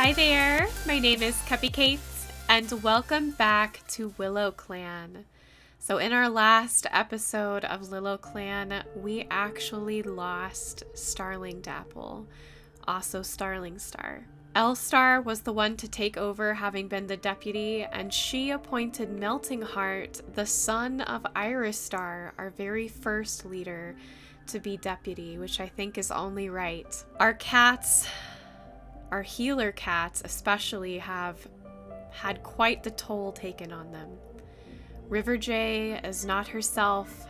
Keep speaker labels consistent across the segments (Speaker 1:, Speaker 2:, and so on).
Speaker 1: Hi there, my name is Cupicate, and welcome back to Willow Clan. So in our last episode of Willow Clan, we actually lost Starling Dapple, also Starling Star. L-Star was the one to take over, having been the deputy, and she appointed Melting Heart, the son of Iris Star, our very first leader, to be deputy, which I think is only right. Our cats, our healer cats especially, have had quite the toll taken on them. River J is not herself,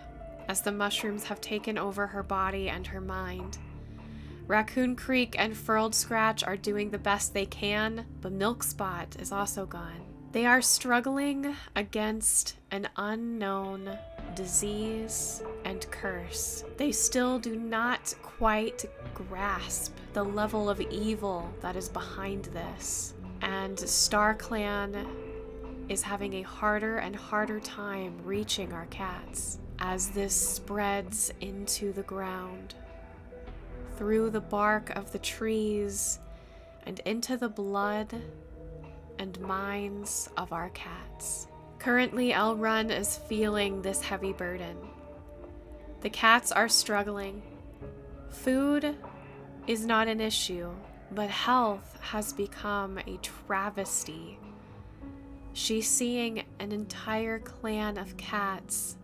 Speaker 1: as the mushrooms have taken over her body and her mind. Raccoon Creek and Furled Scratch are doing the best they can, but Milk Spot is also gone. They are struggling against an unknown disease and curse. They still do not quite grasp the level of evil that is behind this. And Star Clan is having a harder and harder time reaching our cats as this spreads into the ground, through the bark of the trees, and into the blood and minds of our cats. Currently, El Run is feeling this heavy burden. The cats are struggling. Food is not an issue, but health has become a travesty. She's seeing an entire clan of cats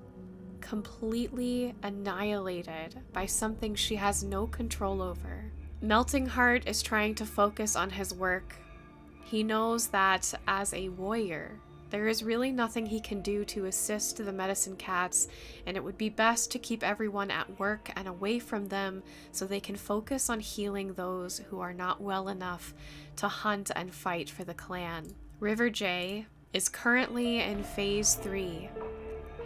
Speaker 1: completely annihilated by something she has no control over. Melting Heart is trying to focus on his work. He knows that as a warrior, there is really nothing he can do to assist the medicine cats, and it would be best to keep everyone at work and away from them so they can focus on healing those who are not well enough to hunt and fight for the clan. River J is currently in phase 3,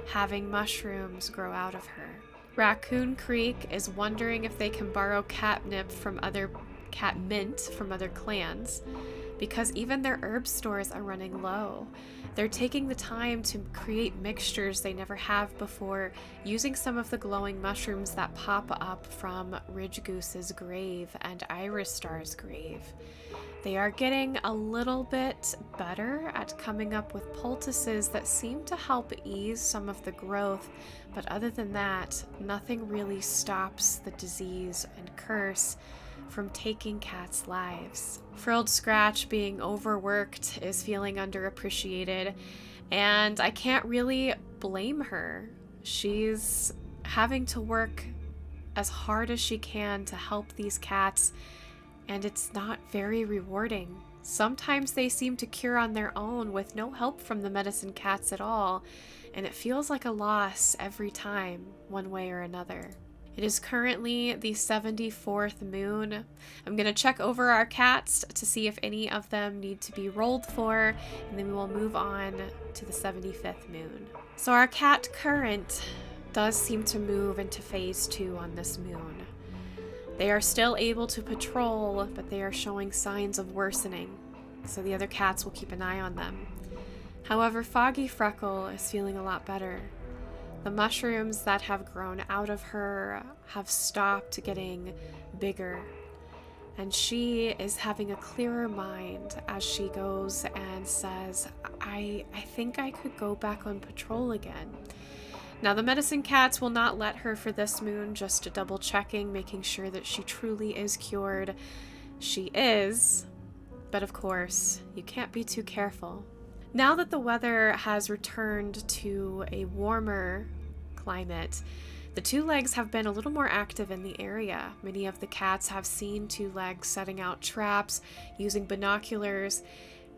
Speaker 1: having mushrooms grow out of her. Raccoon Creek is wondering if they can borrow catnip from other clans, because even their herb stores are running low. They're taking the time to create mixtures they never have before, using some of the glowing mushrooms that pop up from Ridge Goose's grave and Iris Star's grave. They are getting a little bit better at coming up with poultices that seem to help ease some of the growth, but other than that, nothing really stops the disease and curse from taking cats' lives. Frilled Scratch, being overworked, is feeling underappreciated, and I can't really blame her. She's having to work as hard as she can to help these cats, and it's not very rewarding. Sometimes they seem to cure on their own with no help from the medicine cats at all, and it feels like a loss every time, one way or another. It is currently the 74th moon. I'm going to check over our cats to see if any of them need to be rolled for, and then we will move on to the 75th moon. So our cat current does seem to move into phase 2 on this moon. They are still able to patrol, but they are showing signs of worsening, so the other cats will keep an eye on them. However, Foggy Freckle is feeling a lot better. The mushrooms that have grown out of her have stopped getting bigger, and she is having a clearer mind as she goes and says, I think I could go back on patrol again. Now, the medicine cats will not let her for this moon, just double checking, making sure that she truly is cured. She is, but of course, you can't be too careful. Now that the weather has returned to a warmer climate, the Two Legs have been a little more active in the area. Many of the cats have seen Two Legs setting out traps, using binoculars,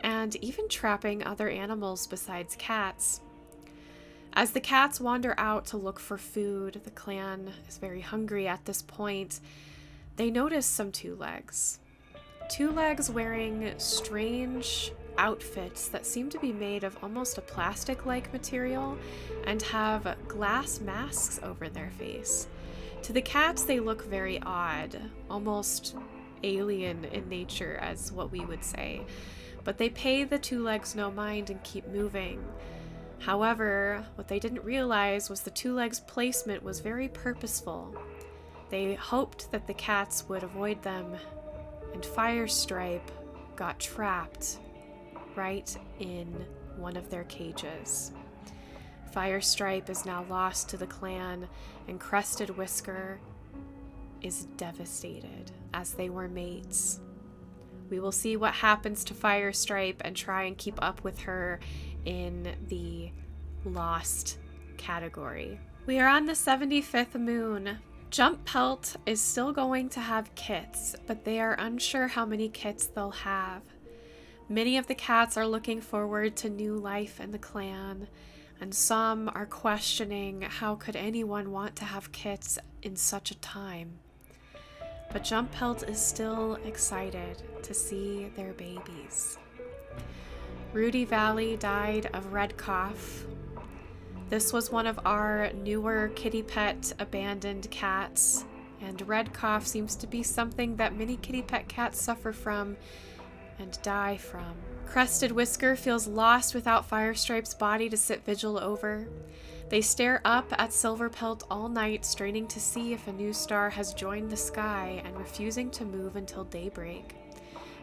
Speaker 1: and even trapping other animals besides cats. As the cats wander out to look for food, the clan is very hungry at this point. They notice some Two Legs. Two Legs wearing strange outfits that seem to be made of almost a plastic-like material and have glass masks over their face. To the cats, they look very odd, almost alien in nature, as what we would say. But they pay the Two Legs no mind and keep moving. However, what they didn't realize was the Two Legs' placement was very purposeful. They hoped that the cats would avoid them and fire stripe got trapped right in one of their cages. Firestripe is now lost to the clan, and Crested Whisker is devastated, as they were mates. We will see what happens to Firestripe and try and keep up with her in the lost category. We are on the 75th moon. Jump Pelt is still going to have kits, but they are unsure how many kits they'll have. Many of the cats are looking forward to new life in the clan, and some are questioning how could anyone want to have kits in such a time. But Jump Pelt is still excited to see their babies. Rudy Valley died of red cough. This was one of our newer kitty pet abandoned cats, and red cough seems to be something that many kitty pet cats suffer from and die from. Crested Whisker feels lost without Firestripe's body to sit vigil over. They stare up at Silver Pelt all night, straining to see if a new star has joined the sky and refusing to move until daybreak.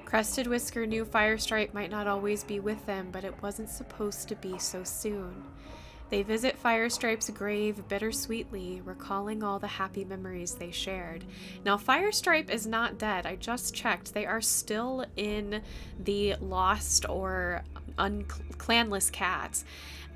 Speaker 1: Crested Whisker knew Firestripe might not always be with them, but it wasn't supposed to be so soon. They visit Firestripe's grave bittersweetly, recalling all the happy memories they shared. Now, Firestripe is not dead. I just checked. They are still in the lost or clanless cats.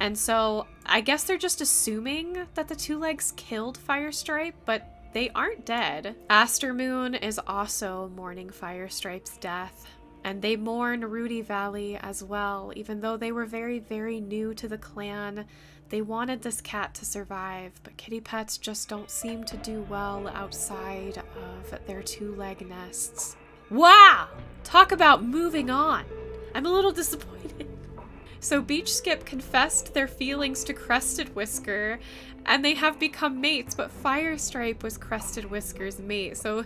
Speaker 1: And so I guess they're just assuming that the two legs killed Firestripe, but they aren't dead. Aster Moon is also mourning Firestripe's death. And they mourn Rudy Valley as well. Even though they were very, very new to the clan, they wanted this cat to survive, but kitty pets just don't seem to do well outside of their two-leg nests. Wow! Talk about moving on. I'm a little disappointed. So Beach Skip confessed their feelings to Crested Whisker, and they have become mates, but Firestripe was Crested Whisker's mate, so...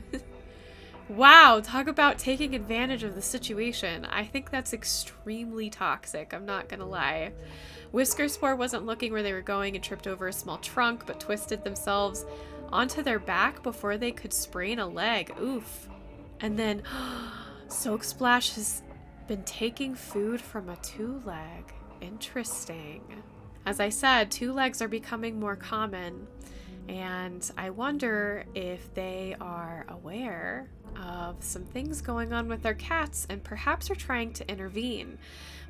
Speaker 1: Wow, talk about taking advantage of the situation. I think that's extremely toxic, I'm not gonna lie. Whiskerspore wasn't looking where they were going and tripped over a small trunk, but twisted themselves onto their back before they could sprain a leg. Oof. And then, Soak Splash has been taking food from a two-leg. Interesting. As I said, two legs are becoming more common, and I wonder if they are aware of some things going on with their cats and perhaps are trying to intervene.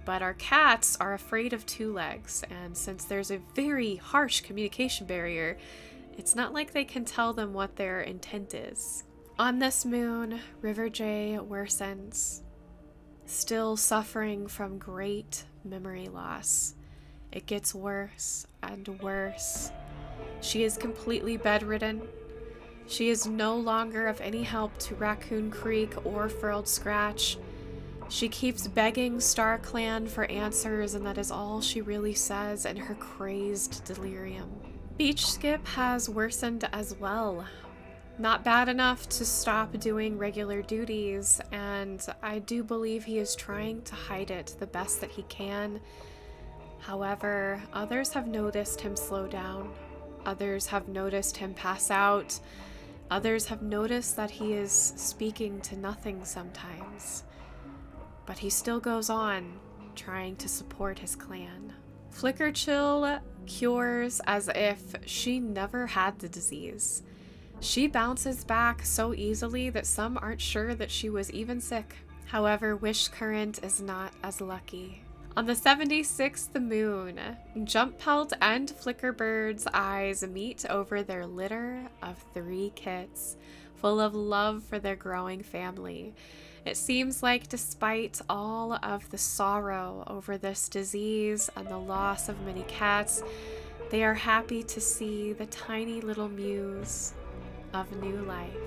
Speaker 1: But our cats are afraid of two legs, and since there's a very harsh communication barrier, it's not like they can tell them what their intent is. On this moon, River J worsens, still suffering from great memory loss. It gets worse and worse. She is completely bedridden. She is no longer of any help to Raccoon Creek or Furled Scratch. She keeps begging Star Clan for answers, and that is all she really says in her crazed delirium. Beach Skip has worsened as well. Not bad enough to stop doing regular duties, and I do believe he is trying to hide it the best that he can. However, others have noticed him slow down. Others have noticed him pass out. Others have noticed that he is speaking to nothing sometimes. But he still goes on, trying to support his clan. Flicker Chill cures as if she never had the disease. She bounces back so easily that some aren't sure that she was even sick. However, Wish Current is not as lucky. On the 76th moon, Jump Pelt and Flickerbird's eyes meet over their litter of 3 kits, full of love for their growing family. It seems like despite all of the sorrow over this disease and the loss of many cats, they are happy to see the tiny little mews of new life.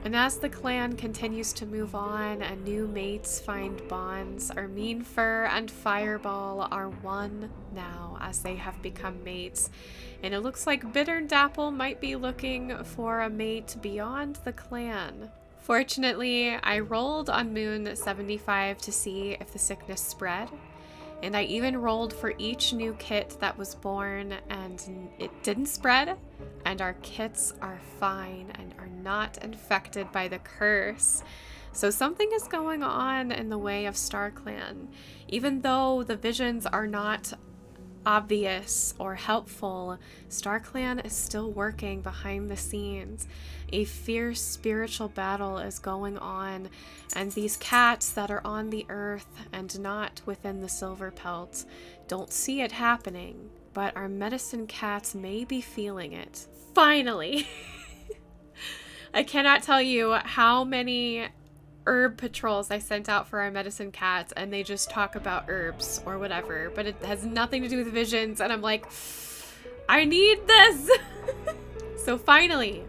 Speaker 1: And as the clan continues to move on and new mates find bonds, Armine Fur and Fireball are one now as they have become mates. And it looks like Bittern Dapple might be looking for a mate beyond the clan. Fortunately, I rolled on Moon 75 to see if the sickness spread. And I even rolled for each new kit that was born, and it didn't spread. And our kits are fine and are not infected by the curse. So something is going on in the way of StarClan. Even though the visions are not obvious or helpful, StarClan is still working behind the scenes. A fierce spiritual battle is going on, and these cats that are on the earth and not within the silver pelt don't see it happening, but our medicine cats may be feeling it. Finally! I cannot tell you how many herb patrols I sent out for our medicine cats, and they just talk about herbs or whatever, but it has nothing to do with visions, and I'm like, I need this! So finally,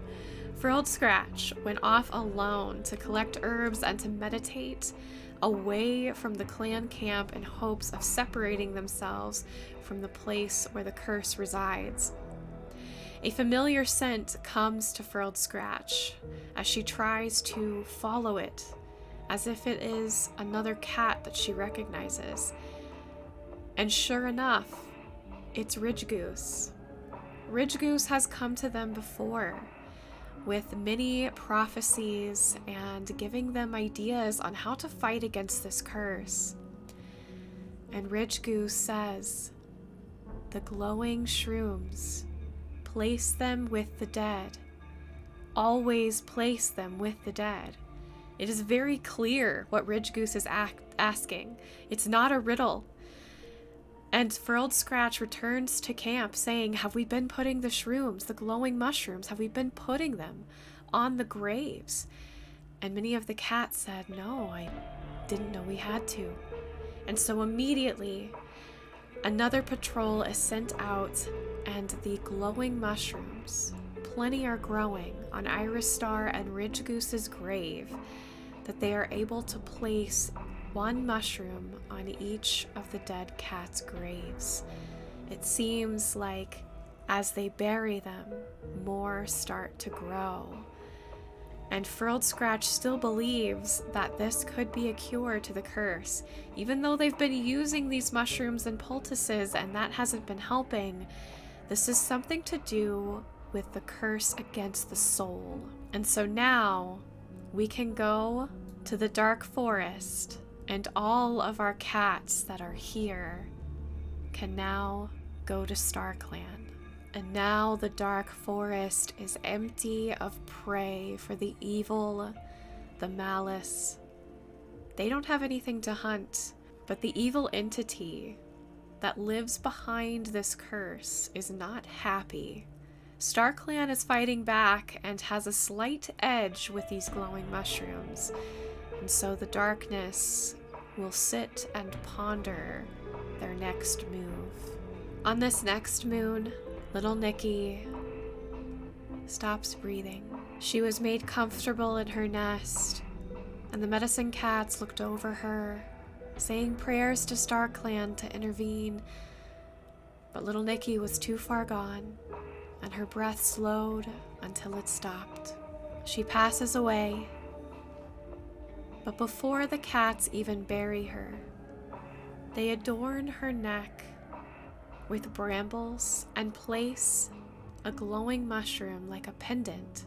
Speaker 1: Frilled Scratch went off alone to collect herbs and to meditate away from the clan camp in hopes of separating themselves from the place where the curse resides. A familiar scent comes to Frilled Scratch as she tries to follow it, as if it is another cat that she recognizes. And sure enough, it's Ridge Goose. Ridge Goose has come to them before, with many prophecies and giving them ideas on how to fight against this curse. And Ridge Goose says, "The glowing shrooms, place them with the dead. Always place them with the dead." It is very clear what Ridge Goose is asking. It's not a riddle. And Frilled Scratch returns to camp saying, have we been putting the shrooms, the glowing mushrooms, have we been putting them on the graves? And many of the cats said, no, I didn't know we had to. And so immediately, another patrol is sent out, and the glowing mushrooms, plenty are growing on Iris Star and Ridge Goose's grave, that they are able to place one mushroom on each of the dead cats' graves. It seems like as they bury them, more start to grow. And Frilled Scratch still believes that this could be a cure to the curse. Even though they've been using these mushrooms and poultices and that hasn't been helping, this is something to do with the curse against the soul. And so now we can go to the dark forest, and all of our cats that are here can now go to StarClan. And now the dark forest is empty of prey for the evil, the malice. They don't have anything to hunt, but the evil entity that lives behind this curse is not happy. StarClan is fighting back and has a slight edge with these glowing mushrooms. And so the darkness will sit and ponder their next move. On this next moon, little Nikki stops breathing. She was made comfortable in her nest, and the medicine cats looked over her, saying prayers to StarClan to intervene. But little Nikki was too far gone, and her breath slowed until it stopped. She passes away. But before the cats even bury her, they adorn her neck with brambles and place a glowing mushroom like a pendant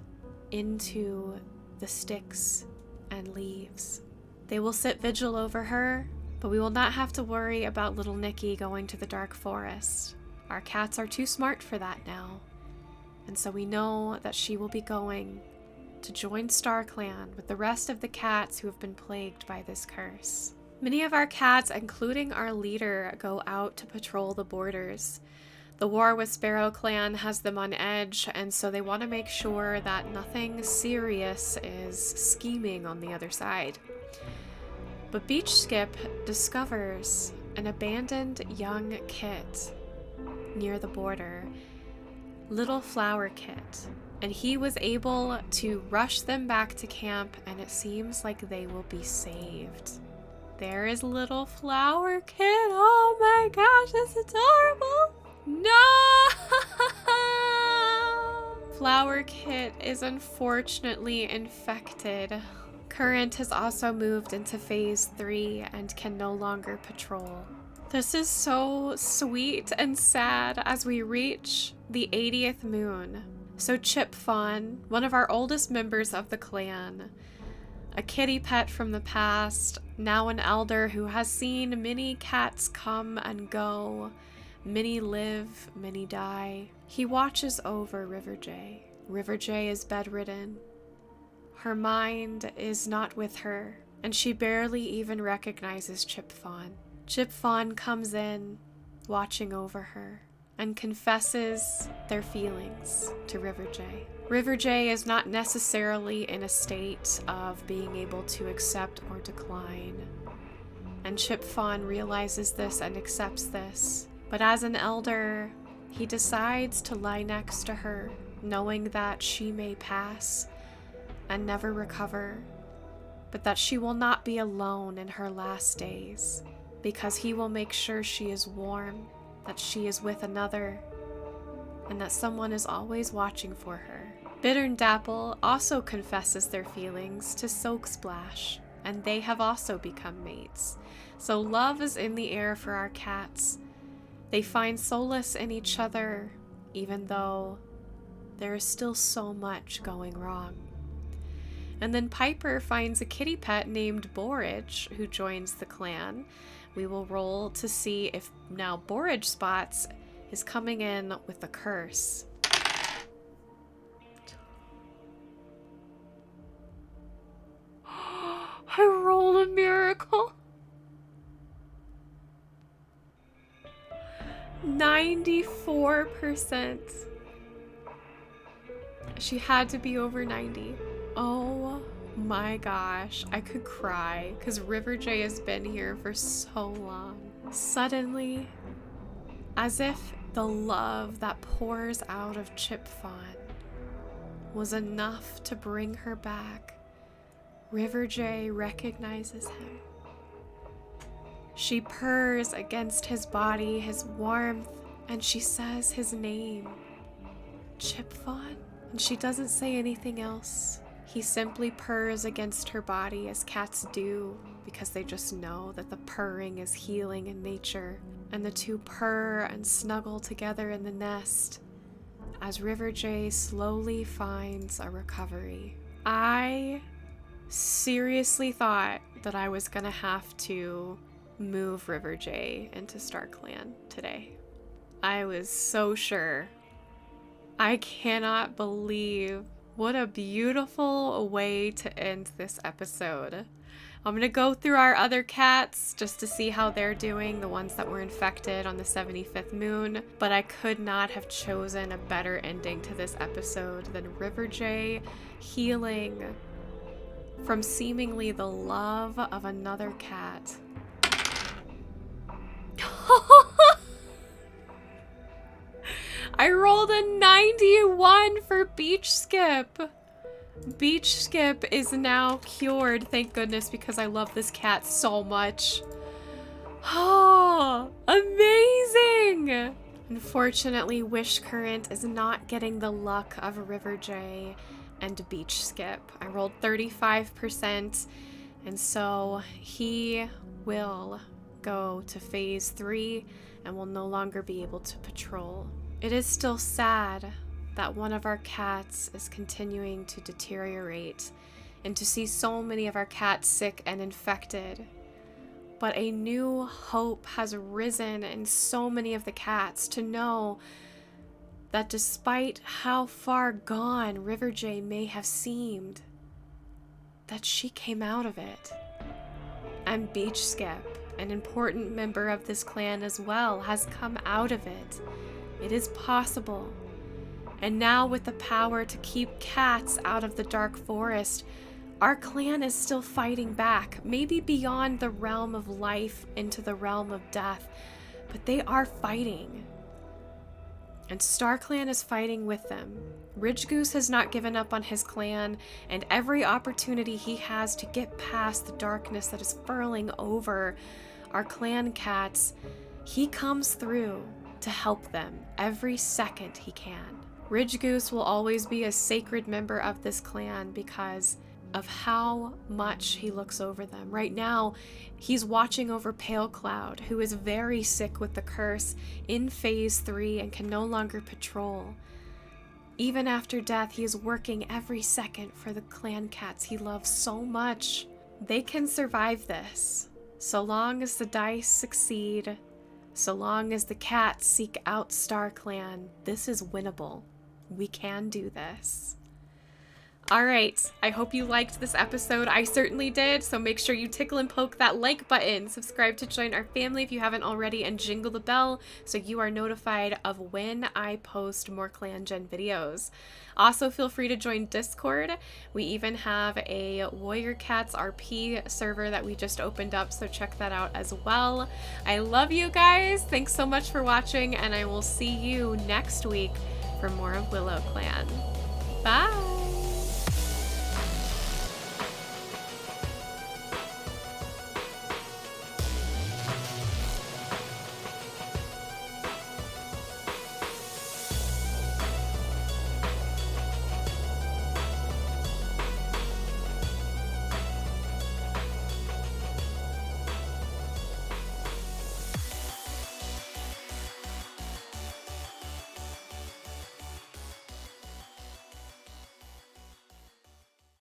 Speaker 1: into the sticks and leaves. They will sit vigil over her, but we will not have to worry about little Nikki going to the dark forest. Our cats are too smart for that now, and so we know that she will be going to join StarClan with the rest of the cats who have been plagued by this curse. Many of our cats, including our leader, go out to patrol the borders. The war with Sparrow Clan has them on edge, and so they want to make sure that nothing serious is scheming on the other side. But Beach Skip discovers an abandoned young kit near the border, Little Flower Kit. And he was able to rush them back to camp, and it seems like they will be saved. There is Little Flower Kit. Oh my gosh, that's adorable. No! Flower Kit is unfortunately infected. Current has also moved into phase 3 and can no longer patrol. This is so sweet and sad as we reach the 80th moon. So Chip Fawn, one of our oldest members of the clan, A kitty pet from the past, now an elder who has seen many cats come and go, many live, many die. He watches over River J. River J is bedridden. Her mind is not with her, and she barely even recognizes Chip Fawn. Chip Fawn comes in, watching over her, and confesses their feelings to River J. River J is not necessarily in a state of being able to accept or decline, and Chip Fawn realizes this and accepts this. But as an elder, he decides to lie next to her, knowing that she may pass and never recover, but that she will not be alone in her last days, because he will make sure she is warm, that she is with another, and that someone is always watching for her. Bitter and Dapple also confesses their feelings to Soak Splash, and they have also become mates. So love is in the air for our cats. They find solace in each other, even though there is still so much going wrong. And then Piper finds a kitty pet named Borage, who joins the clan. We will roll to see if now Borage Spots is coming in with a curse. I rolled a miracle. 94%. She had to be over 90. Oh my gosh, I could cry because River J has been here for so long. Suddenly, as if the love that pours out of Chip Fawn was enough to bring her back, River J recognizes him. She purrs against his body, his warmth, and she says his name, Chip Fawn, and she doesn't say anything else. He simply purrs against her body as cats do, because they just know that the purring is healing in nature, and the two purr and snuggle together in the nest as River J slowly finds a recovery. I seriously thought that I was gonna have to move River J into Star Clan today. I was so sure. I cannot believe what a beautiful way to end this episode. I'm gonna go through our other cats just to see how they're doing, the ones that were infected on the 75th moon, but I could not have chosen a better ending to this episode than River J healing from seemingly the love of another cat. I rolled a 91 for Beach Skip. Beach Skip is now cured, thank goodness, because I love this cat so much. Oh, amazing! Unfortunately, Wish Current is not getting the luck of River J and Beach Skip. I rolled 35%, and so he will go to phase 3 and will no longer be able to patrol. It is still sad that one of our cats is continuing to deteriorate and to see so many of our cats sick and infected. But a new hope has risen in so many of the cats to know that despite how far gone River J may have seemed, that she came out of it. And Beach Skip, an important member of this clan as well, has come out of it. It is possible. And now with the power to keep cats out of the dark forest, our clan is still fighting back, maybe beyond the realm of life into the realm of death, but they are fighting. And StarClan is fighting with them. Ridge Goose has not given up on his clan, and every opportunity he has to get past the darkness that is furling over our clan cats, he comes through to help them every second he can. Ridge Goose will always be a sacred member of this clan because of how much he looks over them. Right now, he's watching over Pale Cloud, who is very sick with the curse in phase 3 and can no longer patrol. Even after death, he is working every second for the clan cats he loves so much. They can survive this. So long as the dice succeed, so long as the cats seek out StarClan, this is winnable. We can do this. All right, I hope you liked this episode. I certainly did, so make sure you tickle and poke that like button, subscribe to join our family if you haven't already, and jingle the bell so you are notified of when I post more clangen videos. Also, feel free to join Discord. We even have a Warrior Cats RP server that we just opened up, so check that out as well. I love you guys. Thanks so much for watching, and I will see you next week for more of Willow Clan. Bye!